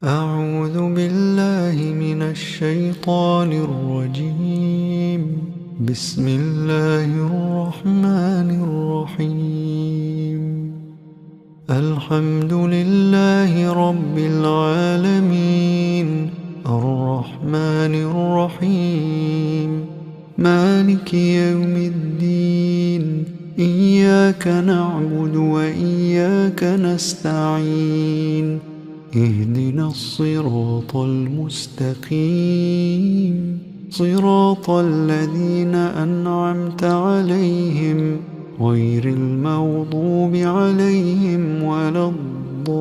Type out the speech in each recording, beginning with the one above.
أعوذ بالله من الشيطان الرجيم. بسم الله الرحمن الرحيم. الحمد لله رب العالمين، الرحمن الرحيم، مالك يوم الدين. إياك نعبد وإياك نستعين. اهدنا الصراط المستقيم، صراط الذين أنعمت عليهم غير المغضوب عليهم ولا الضالين.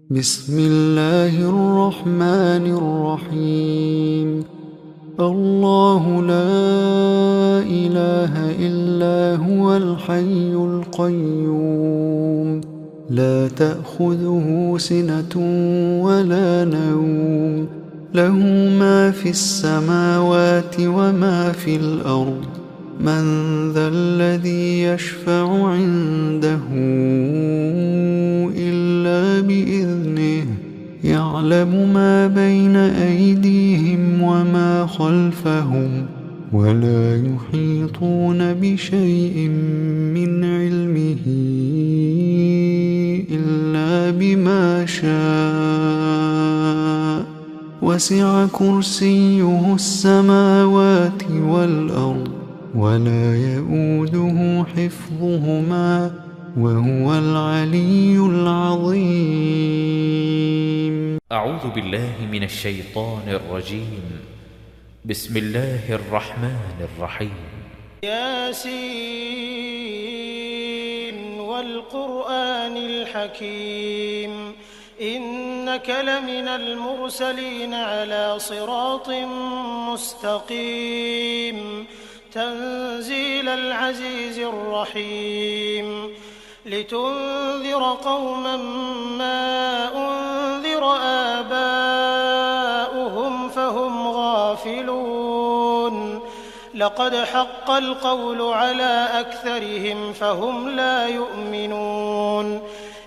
بسم الله الرحمن الرحيم. الله لا إله إلا هو الحي القيوم، لا تأخذه سنة ولا نوم، له ما في السماوات وما في الأرض. من ذا الذي يشفع عنده إلا بإذنه، يعلم ما بين أيديهم وما خلفهم، ولا يحيطون بشيء من علمه إلا بما شاء. وسع كرسيه السماوات والأرض، ولا يئوده حفظهما، وهو العلي العظيم. أعوذ بالله من الشيطان الرجيم. بسم الله الرحمن الرحيم. ياسين والقرآن الحكيم، إنك لمن المرسلين على صراط مستقيم، تنزيل العزيز الرحيم، لتنذر قوما ما أنذر آباؤهم فهم غافلون. لقد حق القول على أكثرهم فهم لا يؤمنون.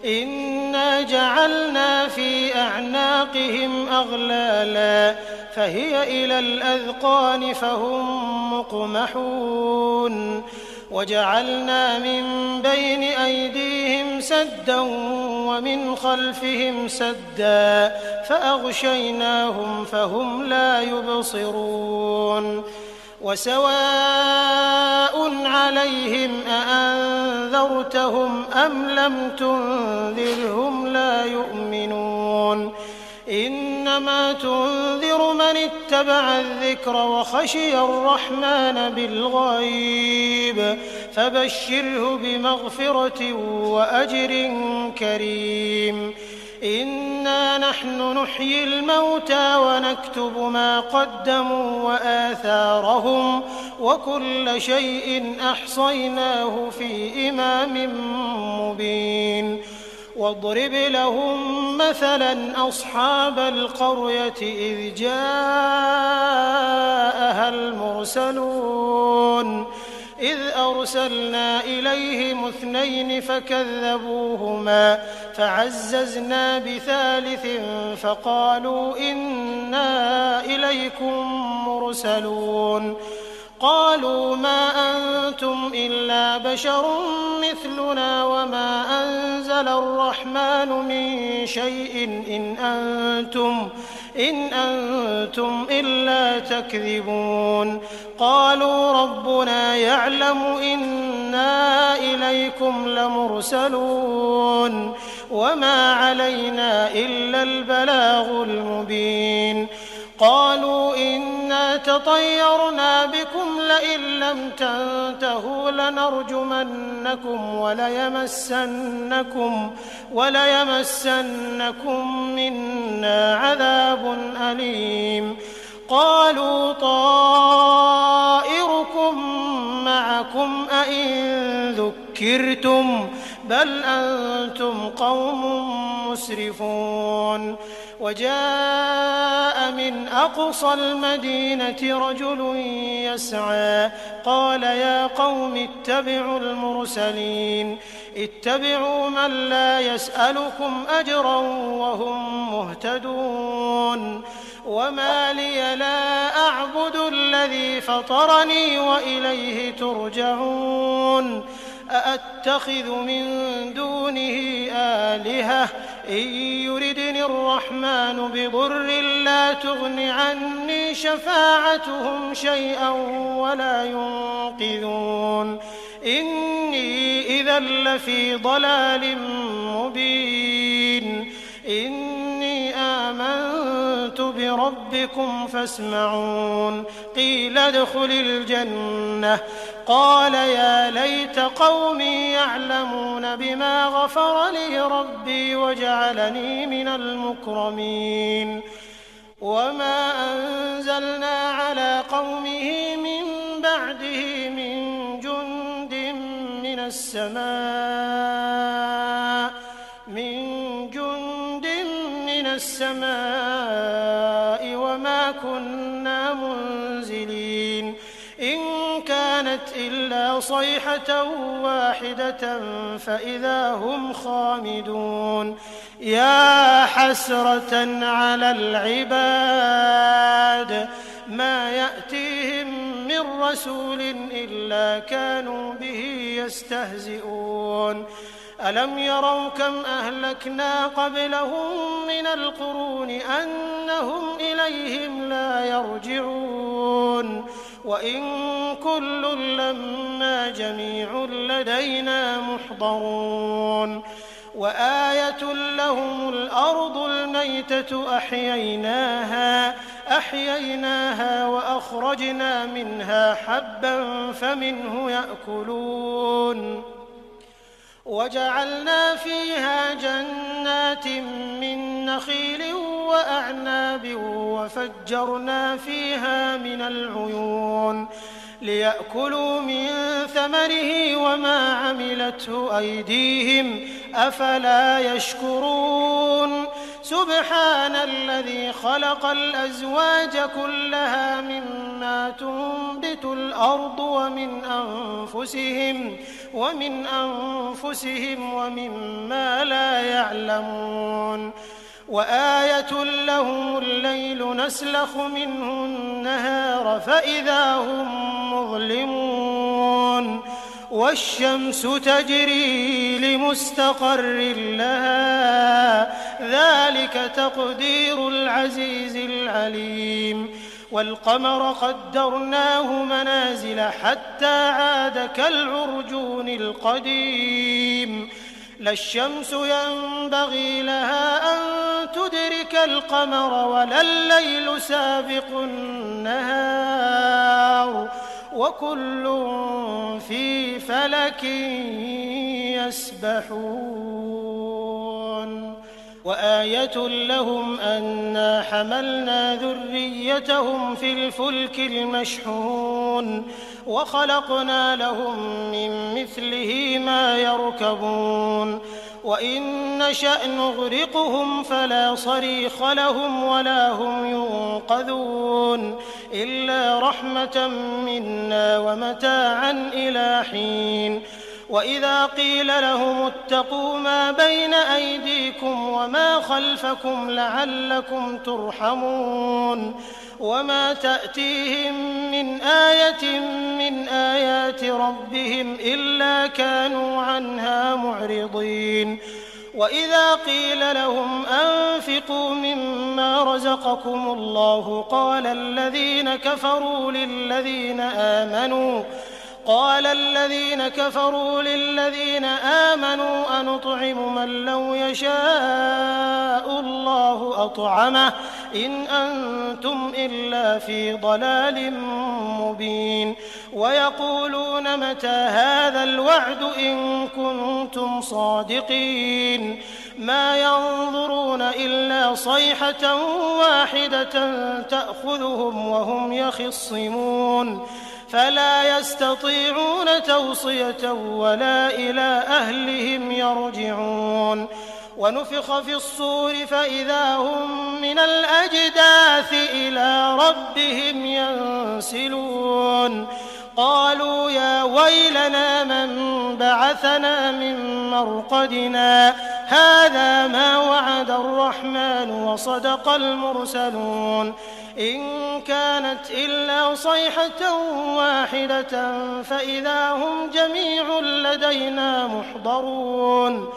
إنا جعلنا في أعناقهم أغلالا فهي إلى الأذقان فهم مقمحون. وجعلنا من بين أيديهم سدا ومن خلفهم سدا فأغشيناهم فهم لا يبصرون. وسواء عليهم أأنذرتهم أم لم تنذرهم لا يؤمنون. إنما تنذر من اتبع الذكر وخشي الرحمن بالغيب، فبشره بمغفرة وأجر كريم. إنا نحن نحيي الموتى ونكتب ما قدموا وآثارهم، وكل شيء أحصيناه في إمام مبين. واضرب لهم مثلا أصحاب القرية إذ جاءها المرسلون، إذ أرسلنا إليهم 2 فكذبوهما فعززنا بثالث فقالوا إنا إليكم مرسلون. قالوا ما أنتم إلا بشر مثلنا وما أنزل الرحمن من شيء إن أنتم إلا تكذبون. قالوا ربنا يعلم إنا إليكم لمرسلون وما علينا إلا البلاغ المبين. قالوا إنا تطيرنا بكم لئن لم تنتهوا لنرجمنكم وليمسنكم منا عذاب أليم. قالوا طائركم معكم أئن ذكرتم بل أنتم قوم مسرفون. وجاء من أقصى المدينة رجل يسعى قال يا قوم اتبعوا المرسلين اتبعوا من لا يسألكم أجرا وهم مهتدون وما لي لا أعبد الذي فطرني وإليه ترجعون أأتخذ من دونه آلهة إن يردني الرحمن بضر لا تغن عني شفاعتهم شيئا ولا ينقذون إني إذا لفي ضلال مبين إني آمنت بربكم فاسمعون قيل ادخل الجنة قال يا ليت قومي يعلمون بما غفر لي ربي وجعلني من المكرمين وما أنزلنا على قومه من بعده من جند من السماء وما كنا منزلين إن كانت إلا صيحة واحدة فإذا هم خامدون يا حسرة على العباد ما يأتيهم من رسول إلا كانوا به يستهزئون ألم يروا كم أهلكنا قبلهم من القرون أنهم إليهم لا يرجعون وإن كل لما جميع لدينا محضرون وآية لهم الأرض الميتة أحييناها وأخرجنا منها حبا فمنه يأكلون وجعلنا فيها جنات من نخيل وأعناب وفجرنا فيها من العيون ليأكلوا من ثمره وما عملته أيديهم أفلا يشكرون سبحان الذي خلق الأزواج كلها مما تنبت الأرض ومن أنفسهم ومما لا يعلمون وآية لهم الليل نسلخ منه النهار فإذا هم مظلمون والشمس تجري لمستقر لها ذلك تقدير العزيز العليم والقمر قدرناه منازل حتى عاد كالعرجون القديم لا الشمس ينبغي لها أن تدرك القمر ولا الليل سابق النهار وكل في فلك يسبحون وآية لهم أنا حملنا ذريتهم في الفلك المشحون وخلقنا لهم من مثله ما يركبون وإن نشأ نغرقهم فلا صريخ لهم ولا هم ينقذون إلا رحمة منا ومتاعا إلى حين وإذا قيل لهم اتقوا ما بين أيديكم وما خلفكم لعلكم ترحمون وما تأتيهم من آية من آيات ربهم إلا كانوا عنها معرضين وإذا قيل لهم أنفقوا مما رزقكم الله قال الذين كفروا للذين آمنوا أنطعم من لو يشاء الله أطعمه إن أنتم إلا في ضلال مبين ويقولون متى هذا الوعد إن كنتم صادقين ما ينظرون إلا صيحة واحدة تأخذهم وهم يخصمون فلا يستطيعون توصية ولا إلى أهلهم يرجعون ونفخ في الصور فإذا هم من الأجداث إلى ربهم ينسلون قالوا يا ويلنا من بعثنا من مرقدنا هذا ما وعد الرحمن وصدق المرسلون إن كانت إلا صيحة واحدة فإذا هم جميع لدينا محضرون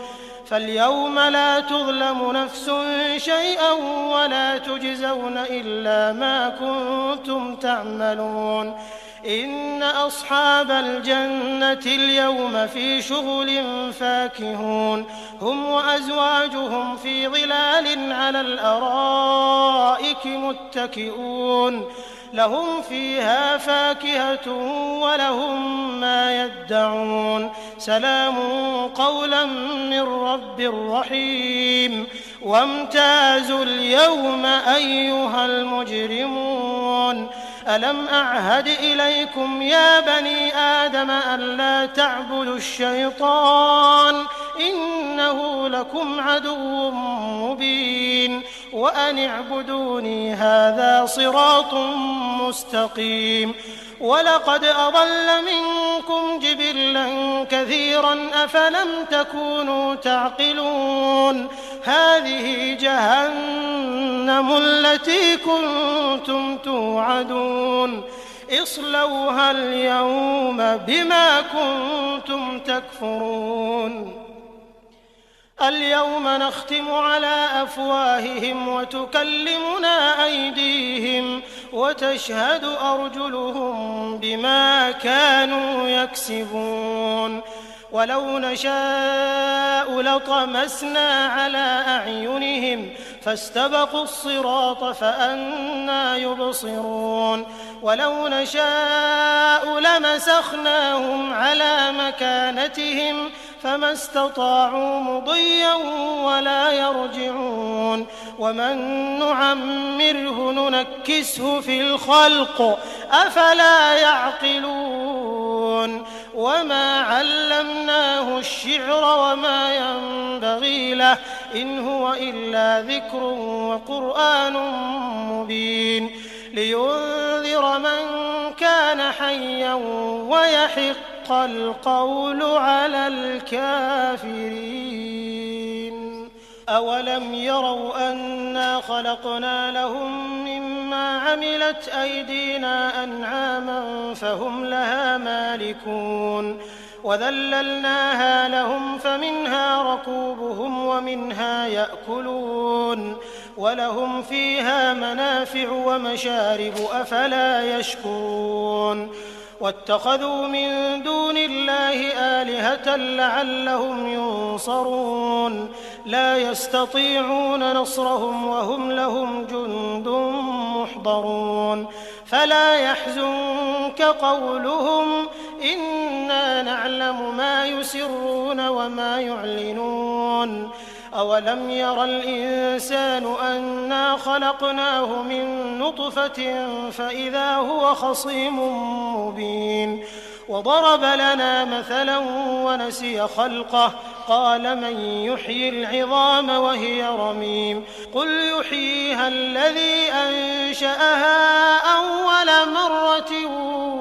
فاليوم لا تظلم نفس شيئا ولا تجزون إلا ما كنتم تعملون إن أصحاب الجنة اليوم في شغل فاكهون هم وأزواجهم في ظلال على الأرائك متكئون لهم فيها فاكهة ولهم ما يدعون سلام قولا من رب رحيم وامتازوا اليوم أيها المجرمون ألم أعهد إليكم يا بني آدم ألا تعبدوا الشيطان إنه لكم عدو مبين وأن اعبدوني هذا صراط مستقيم ولقد أضل منكم جبلا كثيرا أفلم تكونوا تعقلون هذه جهنم التي كنتم توعدون اصلوها اليوم بما كنتم تكفرون اليوم نختم على أفواههم وتكلمنا أيديهم وتشهد أرجلهم بما كانوا يكسبون ولو نشاء لطمسنا على أعينهم فاستبقوا الصراط فأنى يبصرون ولو نشاء لمسخناهم على مكانتهم فما استطاعوا مضيا ولا يرجعون ومن نعمره ننكسه في الخلق أفلا يعقلون وما علمناه الشعر وما ينبغي له إن هو إلا ذكر وقرآن مبين لينذر من كان حيا ويحق القول على الكافرين أولم يروا أنا خلقنا لهم مما عملت أيدينا أنعاما فهم لها مالكون وذللناها لهم فمنها ركوبهم ومنها يأكلون ولهم فيها منافع ومشارب أفلا يشكرون واتخذوا من دون الله آلهة لعلهم ينصرون لا يستطيعون نصرهم وهم لهم جند محضرون فلا يحزنك قولهم إنا نعلم ما يسرون وما يعلنون أولم ير الإنسان أنا خلقناه من نطفة فإذا هو خصيم مبين وضرب لنا مثلا ونسي خلقه قال من يحيي العظام وهي رميم قل يحييها الذي أنشأها أول مرة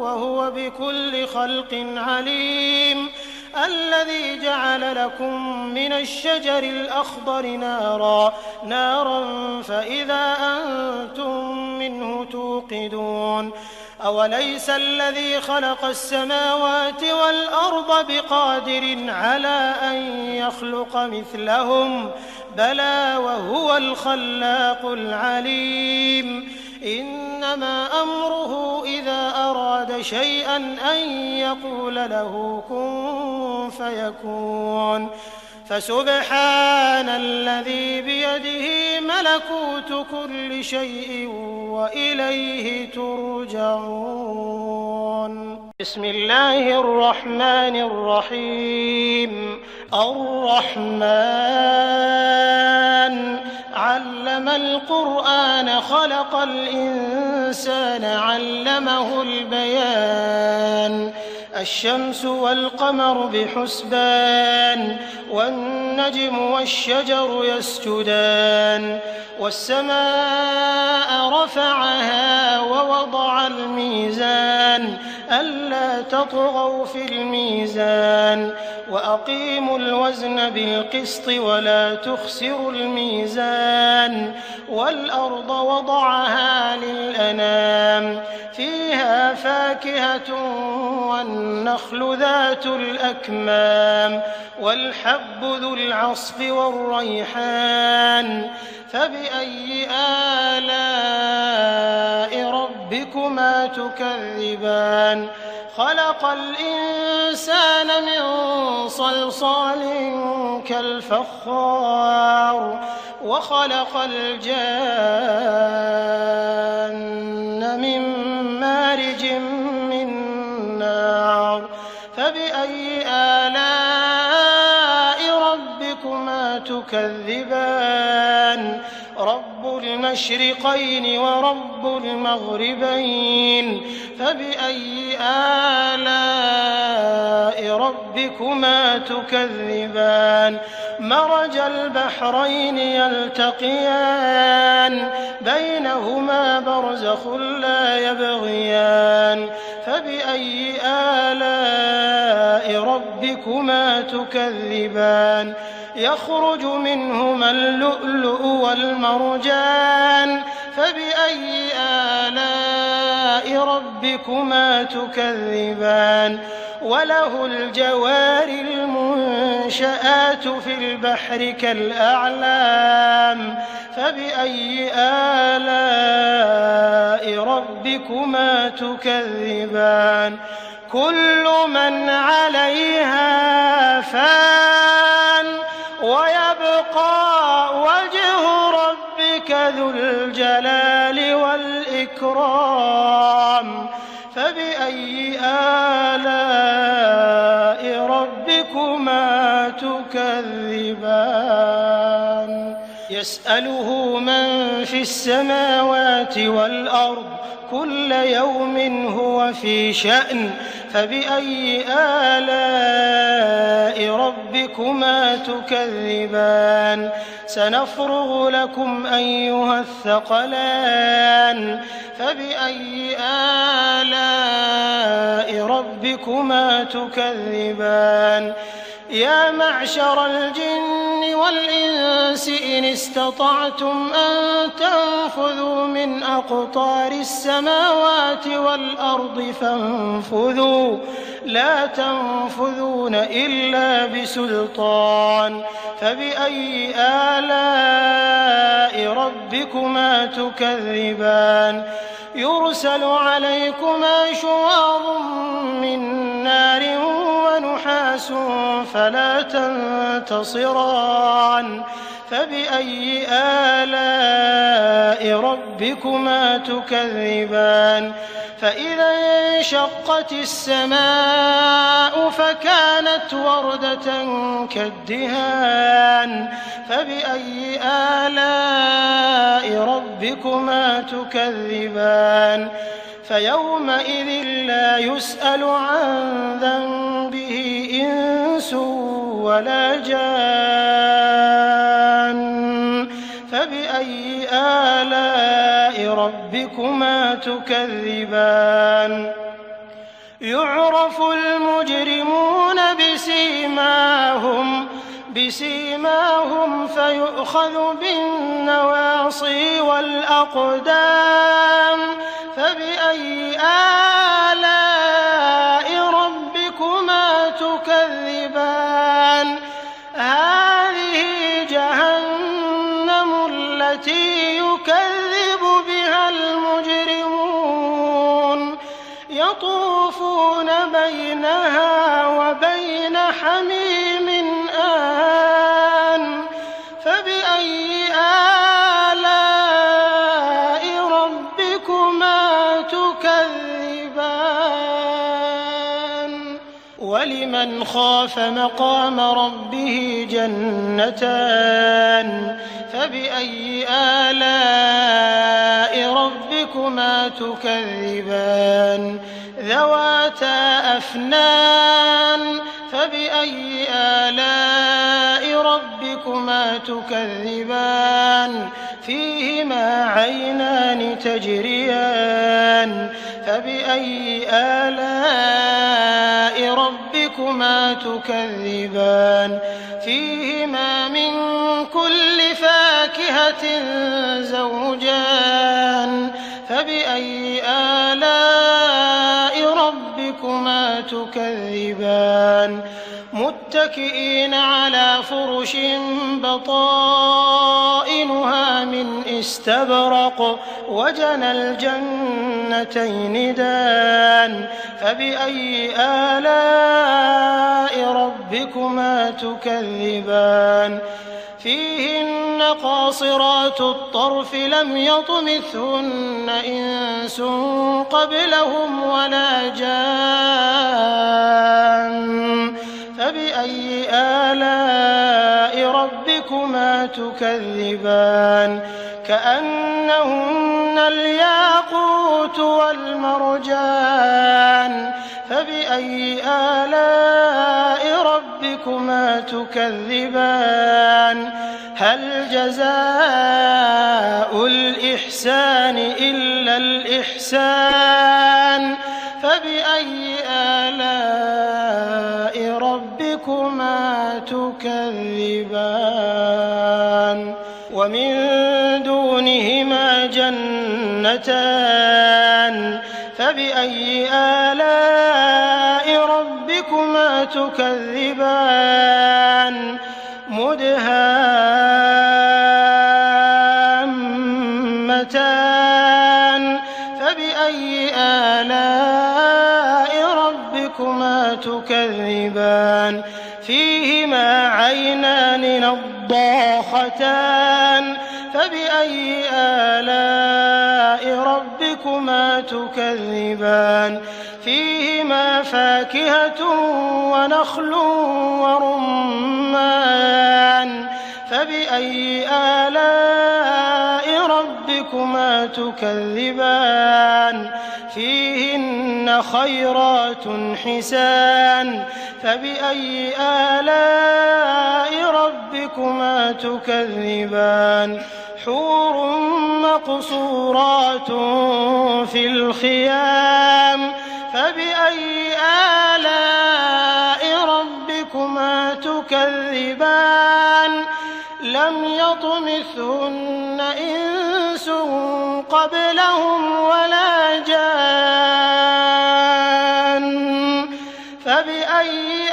وهو بكل خلق عليم الذي جعل لكم من الشجر الأخضر نارا فإذا أنتم منه توقدون أوليس الذي خلق السماوات والأرض بقادر على أن يخلق مثلهم بلى وهو الخلاق العليم إنما أمره إذا أراد شيئا أن يقول له كن فيكون فسبحان الذي بيده ملكوت كل شيء وإليه ترجعون بسم الله الرحمن الرحيم الرحمن علم القرآن خلق الإنسان علمه البيان الشمس والقمر بحسبان والنجم والشجر يسجدان والسماء رفعها ووضع الميزان ألا تطغوا في الميزان وأقيموا الوزن بالقسط ولا تخسروا الميزان والأرض وضعها للأنام فيها فاكهة والنخل ذات الأكمام والحب ذو العصف والريحان فبأي آلاء ربكما تكذبان خلق الإنسان من صلصال كالفخار وخلق الجان من مارج من نار فبأي آلاء ربكما تكذبان رب المشرقين ورب المغربين فبأي آلاء ربكما تكذبان مرج البحرين يلتقيان بينهما برزخ لا يبغيان فبأي آلاء ربكما تكذبان يخرج منهما اللؤلؤ والمرجان فبأي آلاء ربكما تكذبان وله الجوار المنشآت في البحر كالأعلام فبأي آلاء ربكما تكذبان كل من عليها فان ويبقى وجه ربك ذو الجلال والإكرام فبأي آلاء ربكما تكذبان يسأله من في السماوات والأرض كل يوم هو في شأن فبأي آلاء ربكما تكذبان سنفرغ لكم أيها الثقلان فبأي آلاء ربكما تكذبان يا معشر الجن والإنس إن استطعتم أن تنفذوا من أقطار السماوات والأرض فانفذوا لا تنفذون إلا بسلطان فبأي آلاء ربكما تكذبان يرسل عليكما شواظ من نار ونحاس فلا تنتصران فبأي آلاء ربكما تكذبان فإذا انشقت السماء فكانت وردة كالدهان فبأي آلاء ربكما تكذبان فيومئذ لا يسأل عن ذنبه إنس ولا جان فبأي آلاء ربكما تكذبان يعرف المجرمون بسيماهم فيؤخذ بالنواصي والأقدام فبأي آلاء ربكما تكذبان هذه جهنم التي يكذب بها المجرمون يطوفون بينها وبين حميم آن فبأي آلاء ربكما تكذبان ولمن خاف مقام ربه جنتان فبأي آلاء ربكما ربكما تكذبان ذواتا أفنان فبأي آلاء ربكما تكذبان فيهما عينان تجريان فبأي آلاء ربكما تكذبان فيهما من كل فاكهة زوجان فبأي آلاء ربكما تكذبان متكئين على فرش بطائنها من استبرق وجنى الجنتين دان فبأي آلاء ربكما تكذبان فيهن قاصرات الطرف لم يطمثهن إنس قبلهم ولا جان فبأي آلاء ربكما تكذبان كأنهن الياقوت والمرجان فبأي آلاء ربكما تكذبان هل جزاء الإحسان إلا الإحسان فبأي آلاء ربكما تكذبان ومن دونهما جنتان فبأي آلاء ربكما تكذبان مدهامتان فبأي آلاء ربكما تكذبان فيهما عينان نضاختان فبأي آلاء ربكما تكذبان فيهما فاكهة ونخل ورمان فبأي آلاء ربكما تكذبان فيهن خيرات حسان فبأي آلاء ربكما تكذبان حور مقصورات في الخيام فبأي آلاء ربكما تكذبان لم يطمثهن إنس قبلهم ولا جان فبأي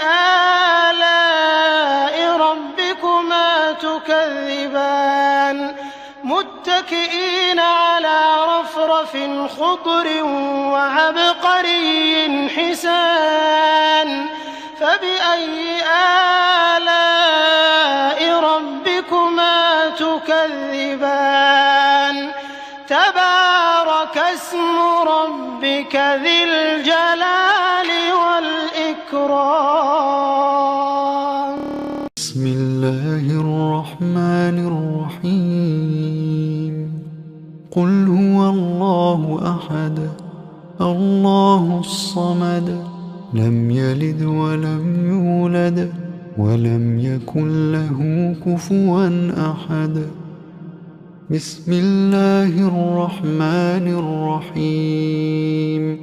آلاء ربكما تكذبان متكئين على رفرف خضر وعبقري حسان فبأي آلاء ربكما تكذبان تبارك اسم ربك ذي الجلال والإكرام بسم الله الرحمن الرحيم قل هو الله أحد الله الصمد لم يلد ولم يولد ولم يكن له كفوا أحد بسم الله الرحمن الرحيم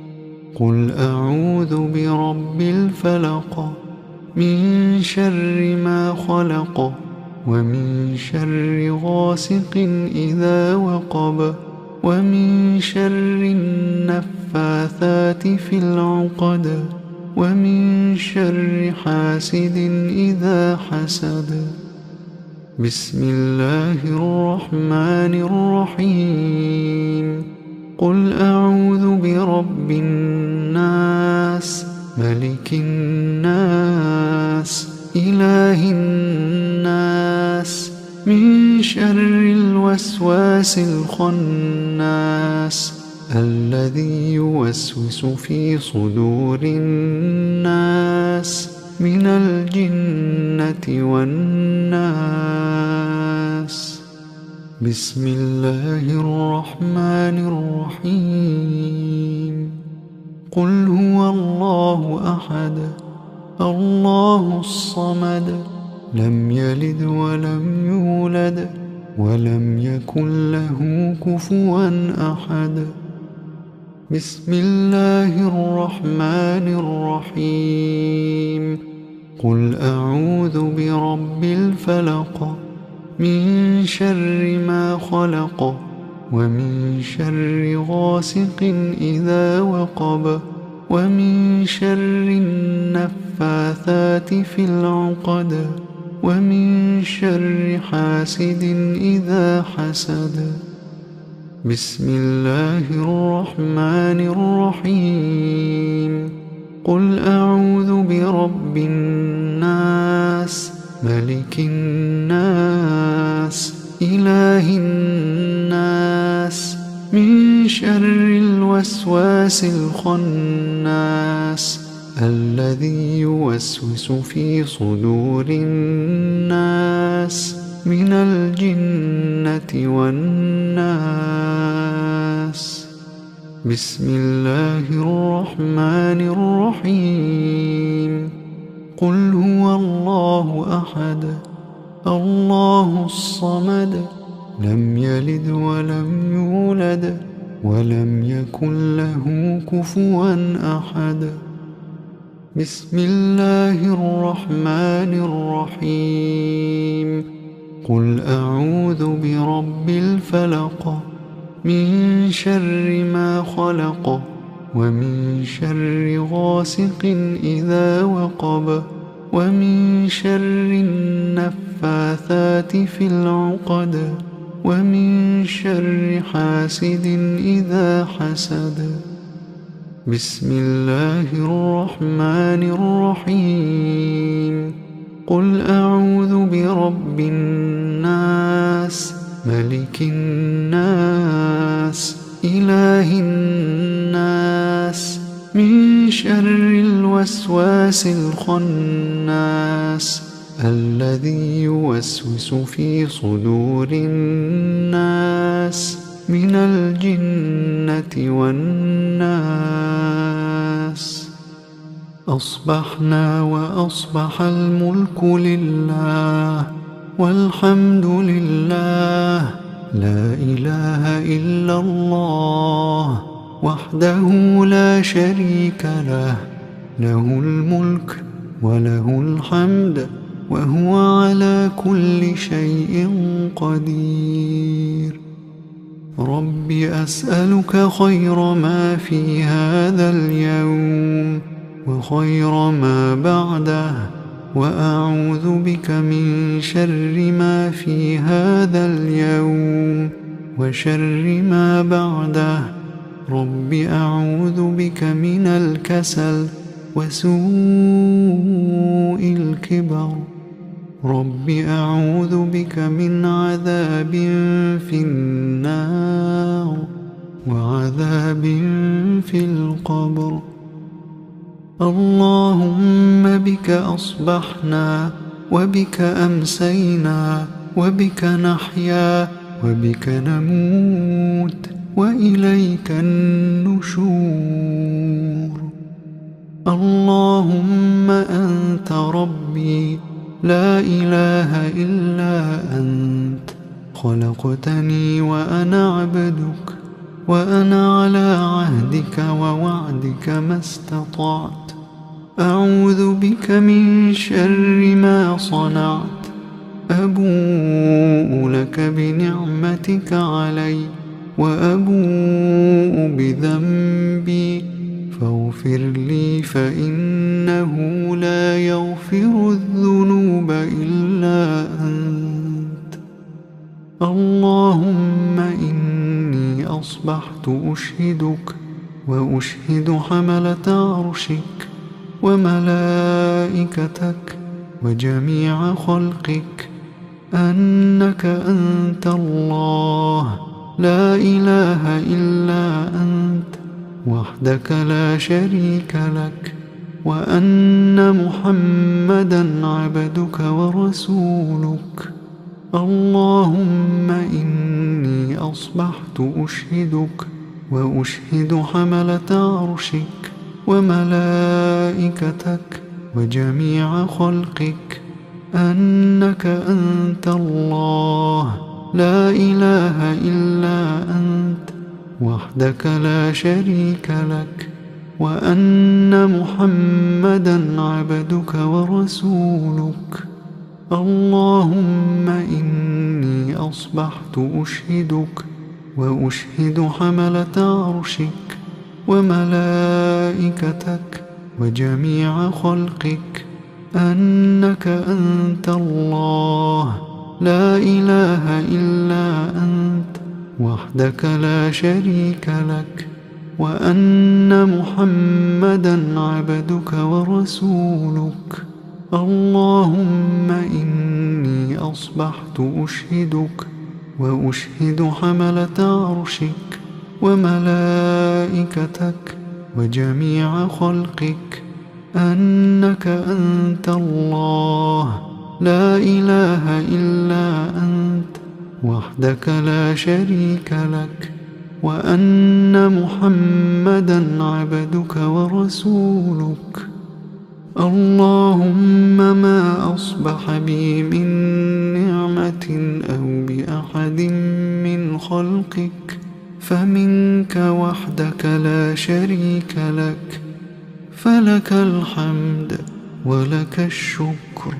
قل أعوذ برب الفلق من شر ما خلق ومن شر غاسق إذا وقب ومن شر النفاثات في العقد ومن شر حاسد إذا حسد بسم الله الرحمن الرحيم قل أعوذ برب الناس ملك الناس إله الناس من شر الوسواس الخناس الذي يوسوس في صدور الناس من الجنة والناس بسم الله الرحمن الرحيم قل هو الله أحد الله الصمد لم يلد ولم يولد ولم يكن له كفوا أحد بسم الله الرحمن الرحيم قل أعوذ برب الفلق من شر ما خلق ومن شر غاسق إذا وقب ومن شر النفاثات في العقد ومن شر حاسد إذا حسد بسم الله الرحمن الرحيم قل أعوذ برب الناس ملك الناس إله الناس من شر الوسواس الخناس الذي يوسوس في صدور الناس من الجنة والناس بسم الله الرحمن الرحيم قل هو الله أحد الله الصمد لم يلد ولم يولد ولم يكن له كفوا أحد بسم الله الرحمن الرحيم قل أعوذ برب الفلق من شر ما خلق ومن شر غاسق إذا وقب ومن شر النفاثات في العقد ومن شر حاسد إذا حسد بسم الله الرحمن الرحيم قل أعوذ برب الناس ملك الناس إله الناس من شر الوسواس الخناس الذي يوسوس في صدور الناس من الجنة والناس أصبحنا وأصبح الملك لله والحمد لله لا إله إلا الله وحده لا شريك له له الملك وله الحمد وهو على كل شيء قدير رب أسألك خير ما في هذا اليوم وخير ما بعده وأعوذ بك من شر ما في هذا اليوم وشر ما بعده رب أعوذ بك من الكسل وسوء الكبر رب أعوذ بك من عذاب في النار وعذاب في القبر اللهم بك أصبحنا وبك أمسينا وبك نحيا وبك نموت وإليك النشور اللهم أنت ربي لا إله إلا أنت خلقتني وأنا عبدك وأنا على عهدك ووعدك ما استطعت أعوذ بك من شر ما صنعت أبوء لك بنعمتك علي وأبوء بذنبي فاغفر لي فإنه لا يغفر الذنوب إلا أنت اللهم إني أصبحت أشهدك وأشهد حملة عرشك وملائكتك وجميع خلقك أنك أنت الله لا إله إلا أنت وحدك لا شريك لك وأن محمدًا عبدك ورسولك اللهم إني أصبحت أشهدك وأشهد حملة عرشك وملائكتك وجميع خلقك أنك أنت الله لا إله إلا أنت وحدك لا شريك لك، وأن محمدًا عبدك ورسولك. اللهم إني أصبحت أشهدك وأشهد حملة عرشك وملائكتك وجميع خلقك أنك أنت الله لا إله إلا أنت وحدك لا شريك لك، وأن محمدًا عبدك ورسولك. اللهم إني أصبحت أشهدك وأشهد حملة عرشك وملائكتك وجميع خلقك أنك أنت الله لا إله إلا أنت وحدك لا شريك لك، وأن محمدًا عبدك ورسولك. اللهم ما أصبح بي من نعمة أو بأحد من خلقك فمنك وحدك لا شريك لك، فلك الحمد ولك الشكر.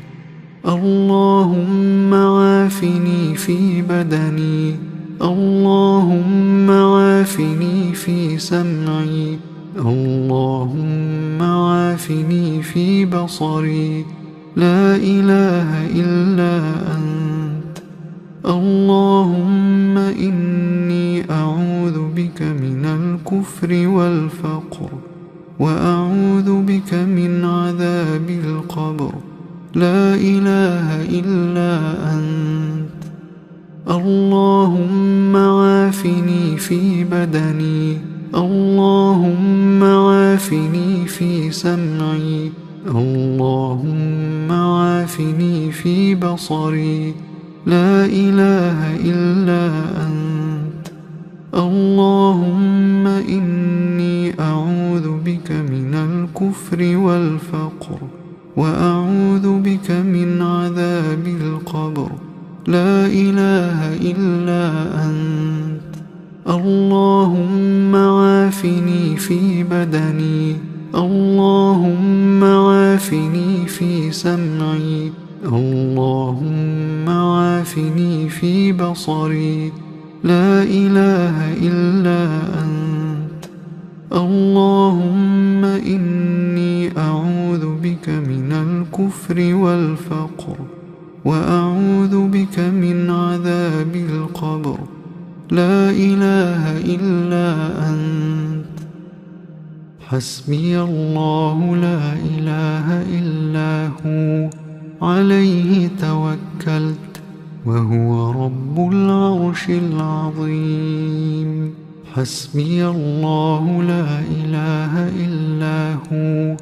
اللهم عافني في بدني، اللهم عافني في سمعي، اللهم عافني في بصري، لا إله إلا أنت. اللهم إني أعوذ بك من الكفر والفقر، وأعوذ بك من عذاب القبر، لا إله إلا أنت. اللهم عافني في بدني، اللهم عافني في سمعي، اللهم عافني في بصري، لا إله إلا أنت. اللهم إني أعوذ بك من الكفر والفقر، وأعوذ بك من عذاب القبر، لا إله إلا أنت. اللهم عافني في بدني، اللهم عافني في سمعي، اللهم عافني في بصري، لا إله إلا أنت. اللهم إني أعوذ بك من الكفر والفقر، وأعوذ بك من عذاب القبر، لا إله إلا أنت. حسبي الله لا إله إلا هو عليه توكلت وهو رب العرش العظيم. حسبي الله لا إله إلا هو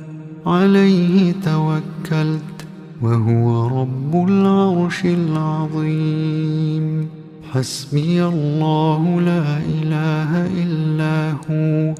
عليه توكلت وهو رب العرش العظيم. حسبي الله لا إله إلا هو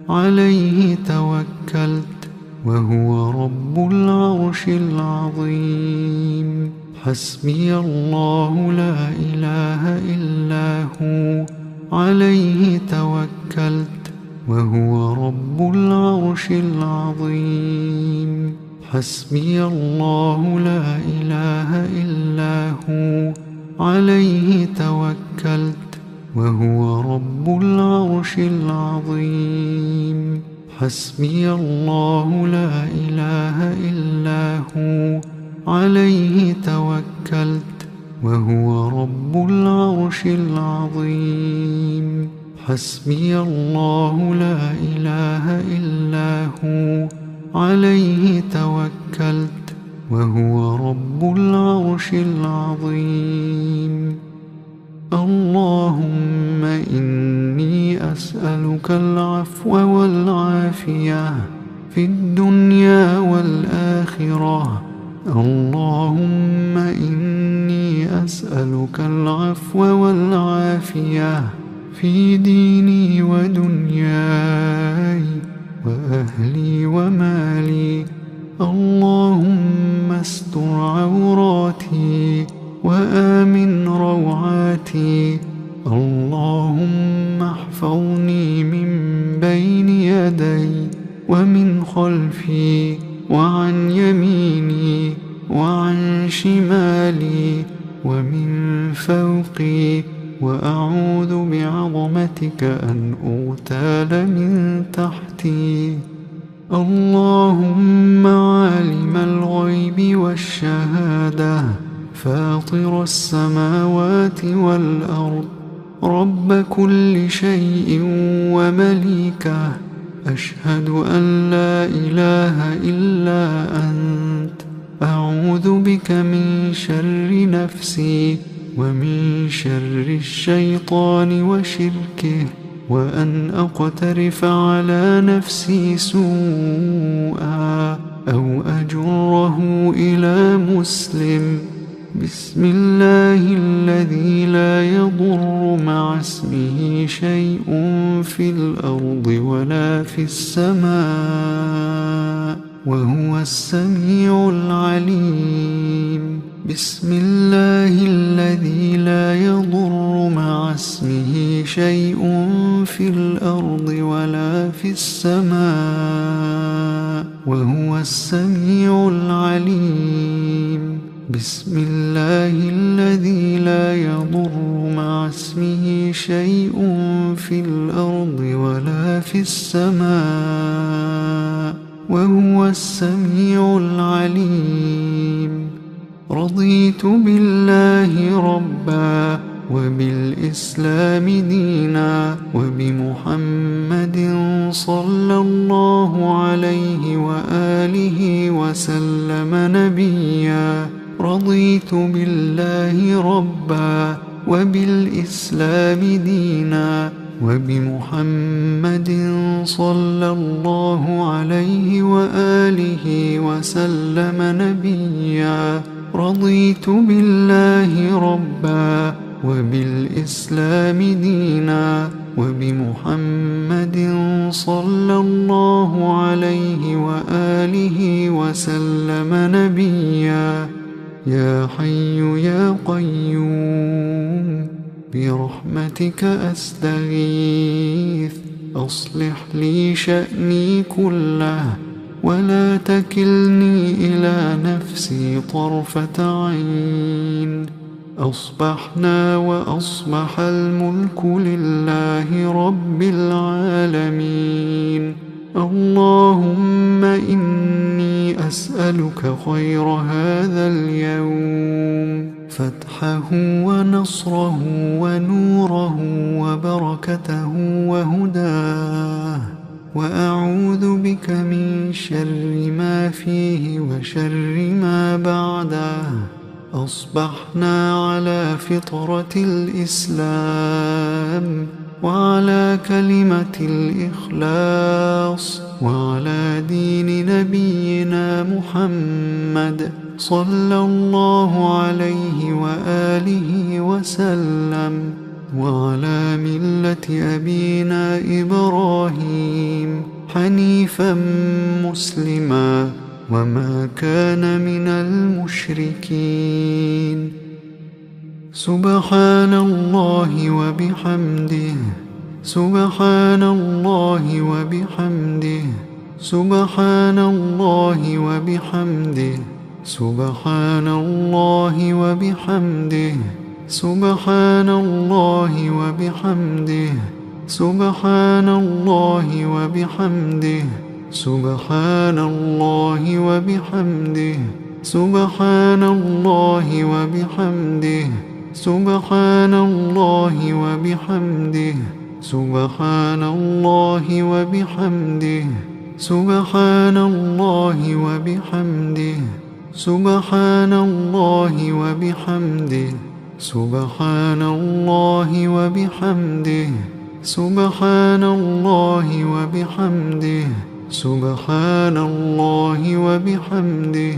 عليه توكلت وهو رب العرش العظيم. حسبي الله لا إله إلا هو عليه توكلت وهو رب العرش العظيم. حسبي الله لا إله إلا هو عليه توكلت وهو رب العرش العظيم. حسبي الله لا إله إلا هو عليه توكلت وهو رب العرش العظيم. حسبي الله لا إله إلا هو عليه توكلت وهو رب العرش العظيم. اللهم إني أسألك العفو والعافية في الدنيا والآخرة، اللهم إني أسألك العفو والعافية في ديني ودنياي وأهلي ومالي. اللهم استر عوراتي وآمن روعاتي. اللهم احفظني من بين يدي ومن خلفي وعن يميني وعن شمالي ومن فوقي، وأعوذ بعظمتك أن أغتال من تحتي. اللهم عالم الغيب والشهادة فاطر السماوات والأرض رب كل شيء ومليكه، أشهد أن لا إله إلا أنت. أعوذ بك من شر نفسي ومن شر الشيطان وشركه، وأن أقترف على نفسي سوءا أو أجره إلى مسلم. بسم الله الذي لا يضر مع اسمه شيء في الأرض ولا في السماء وهو السميع العليم. بسم الله الذي لا يضر مع اسمه شيء في الأرض ولا في السماء وهو السميع العليم. بسم الله الذي لا يضر مع اسمه شيء في الأرض ولا في السماء وهو السميع العليم. رضيت بالله ربا وبالإسلام دينا وبمحمد صلى الله عليه وآله وسلم نبيا. رضيت بالله ربا وبالإسلام دينا وبمحمد صلى الله عليه وآله وسلم نبيا. رضيت بالله ربا وبالإسلام دينا وبمحمد صلى الله عليه وآله وسلم نبيا. يا حي يا قيوم برحمتك أستغيث، أصلح لي شأني كله ولا تكلني إلى نفسي طرفة عين. أصبحنا وأصبح الملك لله رب العالمين. اللهم إني أسألك خير هذا اليوم، فتحه ونصره ونوره وبركته وهداه، وأعوذ بك من شر ما فيه وشر ما بعده. أصبحنا على فطرة الإسلام وعلى كلمة الإخلاص وعلى دين نبينا محمد صلى الله عليه وآله وسلم، وعلى ملة أبينا إبراهيم حنيفا مسلما وما كان من المشركين. سبحان الله وبحمده، سبحان الله وبحمده، سبحان الله وبحمده، سبحان الله وبحمده، سبحان الله وبحمده، سبحان الله وبحمده، سبحان الله وبحمده، سبحان الله وبحمده، سبحان الله وبحمده، سبحان الله وبحمده، سبحان الله وبحمده، سبحان الله وبحمده، سبحان الله وبحمده، سبحان الله وبحمده، سبحان الله وبحمده،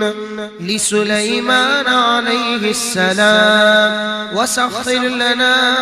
لسليمان عليه السلام وسخر لنا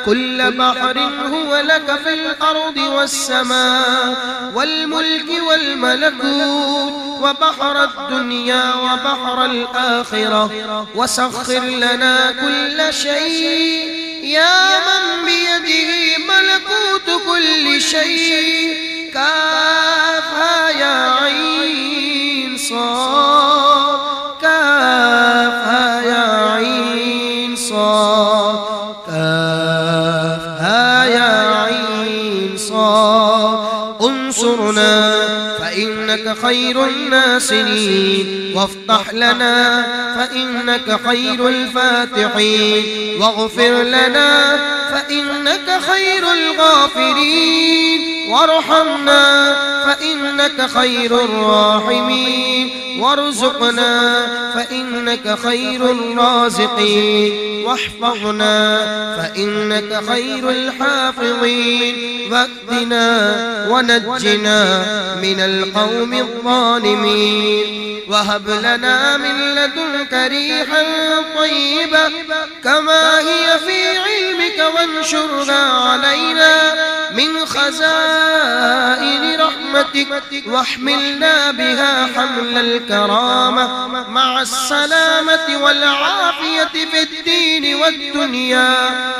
كل بحر هو لك في الأرض والسماء والملك والملكوت وبحر الدنيا وبحر الآخرة وسخر لنا كل شيء يا من بيده ملكوت كل شيء كافها يا عين صاد كافها يا عين صاد كافها يا عين صاد انصرنا فإنك خير الناصرين وافتح لنا فإنك خير الفاتحين واغفر لنا فإنك خير الغافرين وارحمنا فإنك خير الراحمين وارزقنا فإنك خير الرازقين واحفظنا فإنك خير الحافظين واهدنا ونجنا من القوم الظالمين وهب لنا من لدنك ريحا طيبة كما هي في علمك وانشرها علينا من خزائن رحمتك واحملنا بها حمل الكرامة مع السلامة والعافية في الدين والدنيا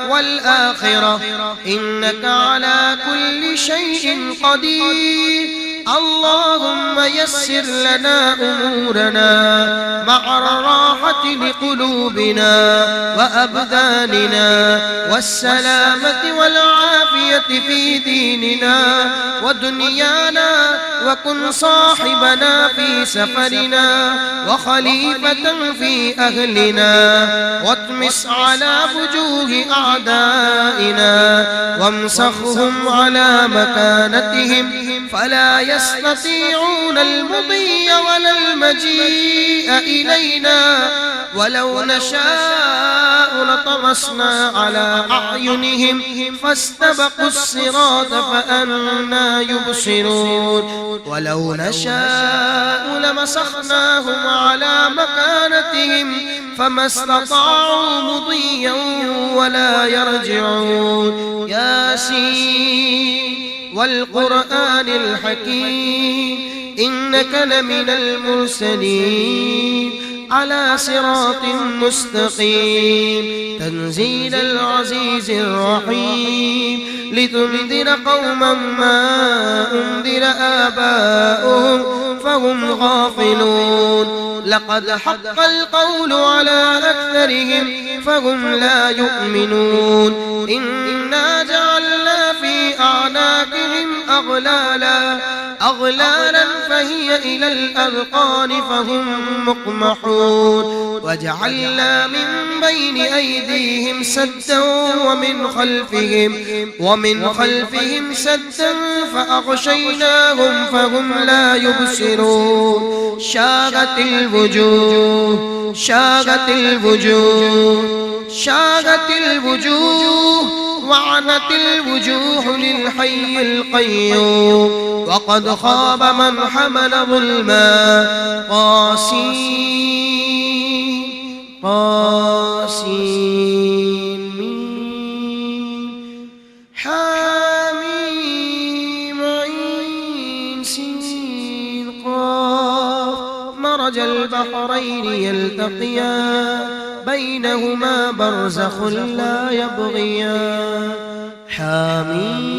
والآخرة إنك على كل شيء قدير اللهم يسر لنا أمورنا مع الراحة لقلوبنا وأبداننا والسلامة والعافية في ديننا ودنيانا وكن صاحبنا في سفرنا وخليفة في أهلنا واطمس على وجوه أعدائنا وامسخهم على مكانتهم فلا يستطيعون المضي ولا المجيء إلينا ولو نشاء لطمسنا على أعينهم فاستبقوا الصراط فأنى يبصرون ولو نشاء لمسخناهم على مكانتهم فما استطاعوا مضيا ولا يرجعون ياسين والقرآن الحكيم إنك لمن المرسلين على صراط مستقيم تنزيل العزيز الرحيم لتنذر قوما ما أنذر آباؤهم فهم غافلون لقد حق القول على أكثرهم فهم لا يؤمنون إنا جعلنا في أعناقهم أغلالا فهي إلى الأذقان فهم مقمحون وجعلنا من بين أيديهم سدا ومن خلفهم سدا فأغشيناهم فهم لا يبصرون شاغت الوجوه وعنت الوجوه للحي القيوم وقد خاب من حمل ظلما قاسين حاميم عين سين قاف مرج البحرين يلتقيان بينهما برزخ لا يبغيان حم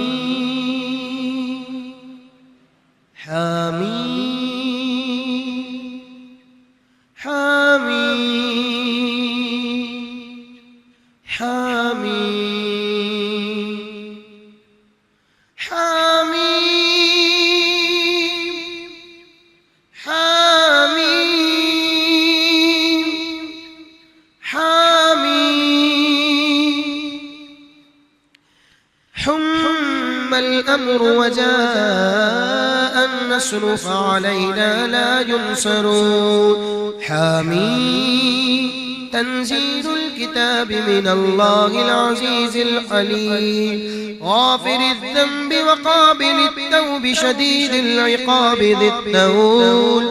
الأمر وجاء النصر فعلينا لا ينصرون حميم تنزيل الكتاب من الله العزيز الحليم غافر الذنب وقابل التوب شديد العقاب ذي الطول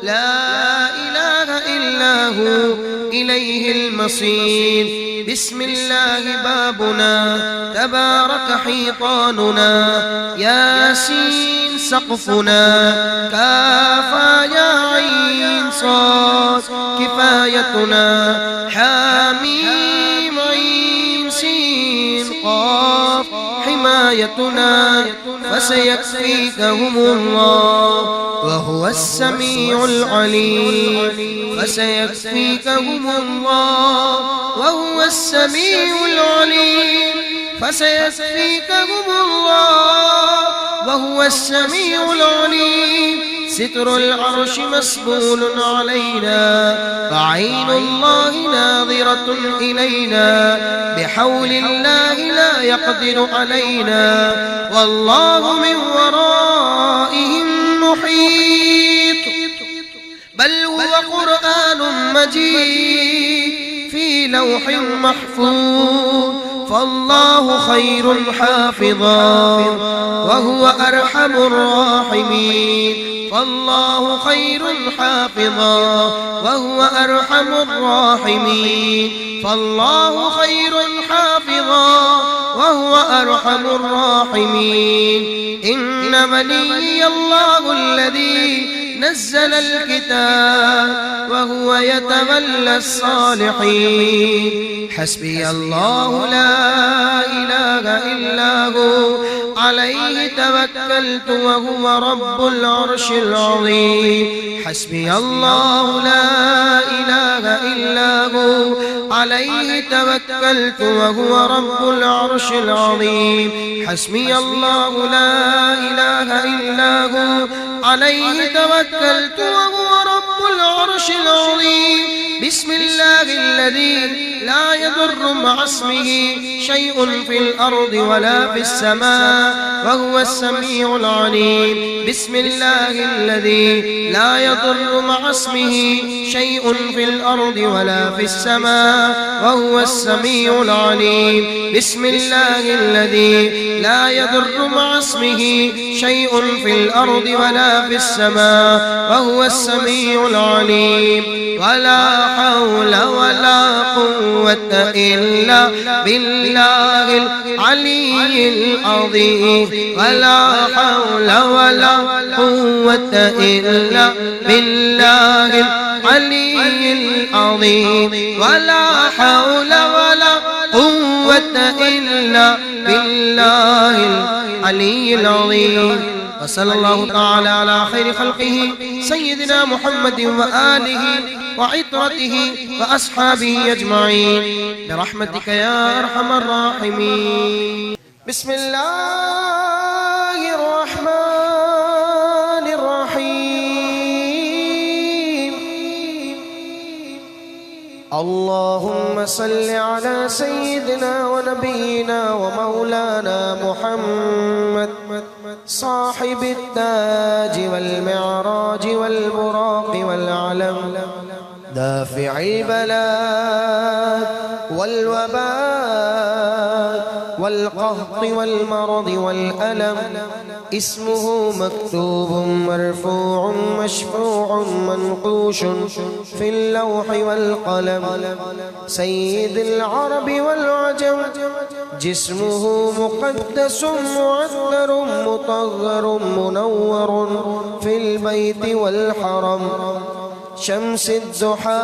لا إله الله إليه المصير. بسم الله بابنا تبارك حيطاننا، ياسين سقفنا، كافا يا عين صاد كفايتنا، حاميم عين سين قاف حمايتنا، فسيكفيكهم الله وهو السميع العليم، فسيكفيكهم الله وهو السميع العليم، فسيكفيكهم الله وهو السميع العليم. ستر العرش مسبول علينا، فعين الله ناظرة إلينا، بحول الله لا يقدر علينا، والله من ورائهم محيط. بل هو قرآن مجيد في لوح محفوظ، فالله خير حافظا وهو أرحم الراحمين، فالله خير حافظا وهو أرحم الراحمين، فالله خير حافظا وهو أرحم الراحمين. إن ولي الله الذي نزل الكتاب وهو يتولى الصالحين. حسبي الله لا إله إلا هو عليه توكلت وهو رب العرش العظيم. حسبي الله لا إله إلا هو عليه توكلت وهو رب العرش العظيم. حسبي الله لا إله إلا هو عليه توكلت وهو رب العرش العظيم. بسم الله الذي لا يضر مع اسمه شيء في الأرض ولا في السماء وهو السميع العليم. بسم الله الذي لا يضر مع اسمه شيء في الأرض ولا في السماء وهو السميع العليم. بسم الله الذي لا يضر مع اسمه شيء في الأرض ولا في السماء وهو السميع العليم. ولا حول ولا قوة إلا بالله العلي العظيم. ولا حول ولا قوة إلا بالله العلي العظيم. ولا حول ولا قوة إلا بالله العلي العظيم. وصلى الله تعالى على خير خلقه سيدنا محمد وآله وعطرته وأصحابه أجمعين برحمتك يا أرحم الراحمين. بسم الله الرحمن الرحيم. اللهم صل على سيدنا ونبينا ومولانا محمد صاحب التاج والمعراج والبراق والعلم، دافع البلاء والوباء والقهط والمرض والألم. اسمه مكتوب مرفوع مشفوع منقوش في اللوح والقلم. سيد العرب والعجم، جسمه مقدس معذر مطهر منور في البيت والحرم. شمس الضحى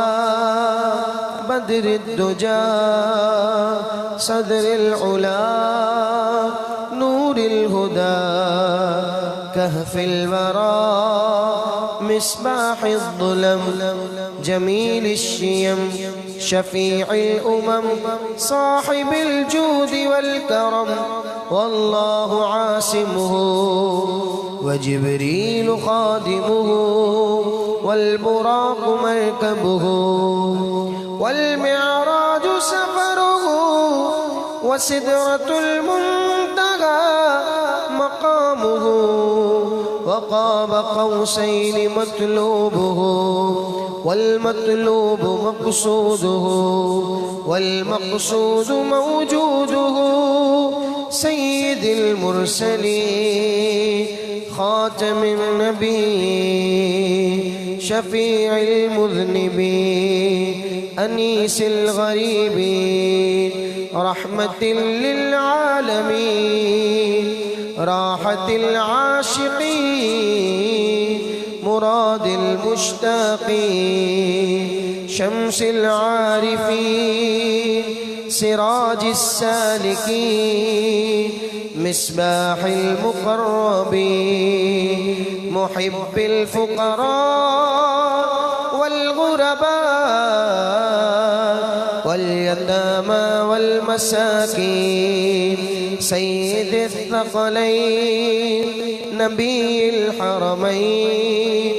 بدر الدجى صدر العلا نور الهدى كهف الورى مصباح الظلم. جميل الشيم شفيع الأمم صاحب الجود والكرم. والله عاصمه وجبريل خادمه والبراق مركبه والمعراج سفره وسدرة المنتهى مقامه. وقاب قوسين مطلوبه والمطلوب مقصوده والمقصود موجوده. سيد المرسلين خاتم النبي شفيع المذنبين أنيس الغريبين رحمة للعالمين راحة العاشقين مراد المشتاقين شمس العارفين سراج السالكين مصباح المقربين محب الفقراء والغرباء واليتامى والمساكين سيد الثقلين نبي الحرمين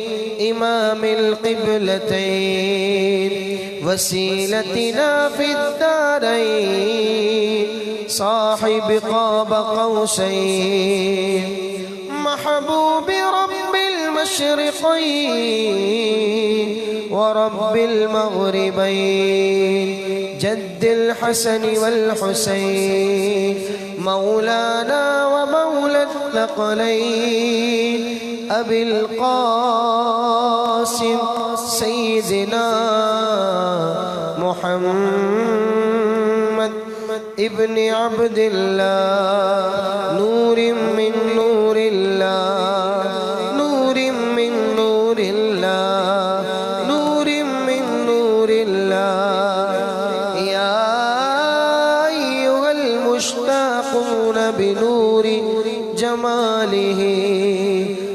إمام القبلتين وسيلتنا في الدارين صاحب قاب قوسين محبوب رب المشرقين ورب المغربين جد الحسن والحسين مولانا ومولى الثقلين أبي القاسم سيدنا محمد ابن عبد الله نور من نور